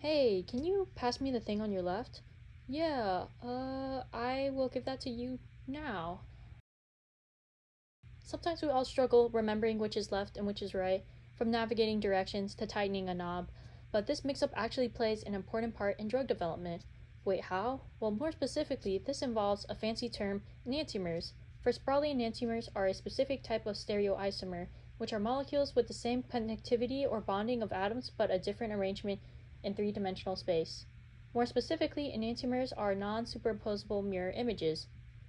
Hey, can you pass me the thing on your left? Yeah, I will give that to you now. Sometimes we all struggle remembering which is left and which is right, from navigating directions to tightening a knob, but this mix-up actually plays an important part in drug development. Wait, how? Well, more specifically, this involves a fancy term, enantiomers. First, broadly, enantiomers are a specific type of stereoisomer, which are molecules with the same connectivity or bonding of atoms but a different arrangement in three-dimensional space. More specifically, enantiomers are non-superimposable mirror images.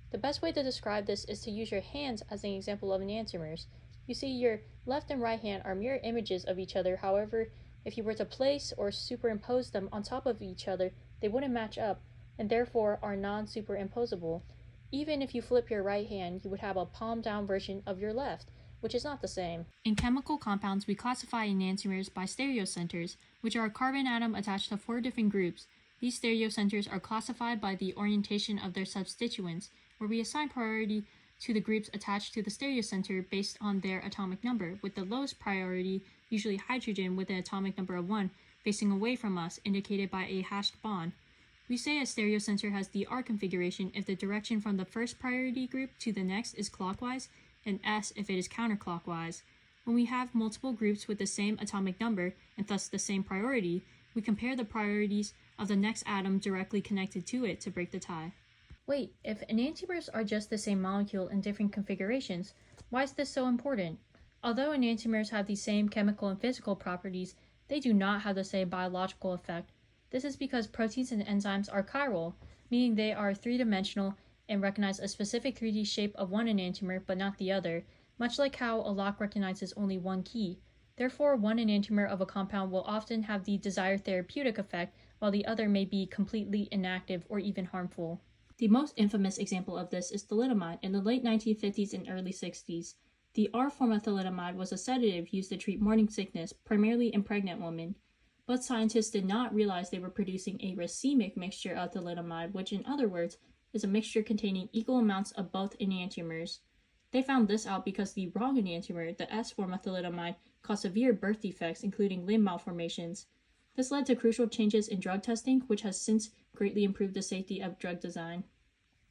The best way to describe this is to use your hands as an example of enantiomers. You see, your left and right hand are mirror images of each other. However, if you were to place or superimpose them on top of each other, they wouldn't match up, and therefore are non-superimposable. Even if you flip your right hand, you would have a palm-down version of your left, which is not the same. In chemical compounds, we classify enantiomers by stereocenters, which are a carbon atom attached to 4 different groups. These stereocenters are classified by the orientation of their substituents, where we assign priority to the groups attached to the stereocenter based on their atomic number, with the lowest priority, usually hydrogen with an atomic number of 1, facing away from us, indicated by a hashed bond. We say a stereocenter has the R configuration if the direction from the first priority group to the next is clockwise, and S if it is counterclockwise. When we have multiple groups with the same atomic number, and thus the same priority, we compare the priorities of the next atom directly connected to it to break the tie. Wait, if enantiomers are just the same molecule in different configurations, why is this so important? Although enantiomers have the same chemical and physical properties, they do not have the same biological effect. This is because proteins and enzymes are chiral, meaning they are three-dimensional and recognize a specific 3D shape of one enantiomer but not the other, much like how a lock recognizes only one key. Therefore, one enantiomer of a compound will often have the desired therapeutic effect, while the other may be completely inactive or even harmful. The most infamous example of this is thalidomide in the late 1950s and early 60s. The R form of thalidomide was a sedative used to treat morning sickness, primarily in pregnant women. But scientists did not realize they were producing a racemic mixture of thalidomide, which in other words is a mixture containing equal amounts of both enantiomers. They found this out because the wrong enantiomer, the S form of thalidomide, caused severe birth defects, including limb malformations. This led to crucial changes in drug testing, which has since greatly improved the safety of drug design.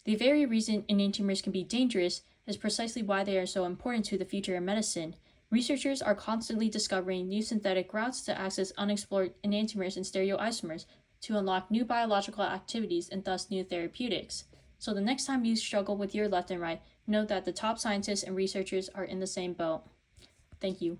The very reason enantiomers can be dangerous is precisely why they are so important to the future of medicine. Researchers are constantly discovering new synthetic routes to access unexplored enantiomers and stereoisomers to unlock new biological activities and thus new therapeutics. So the next time you struggle with your left and right, know that the top scientists and researchers are in the same boat. Thank you.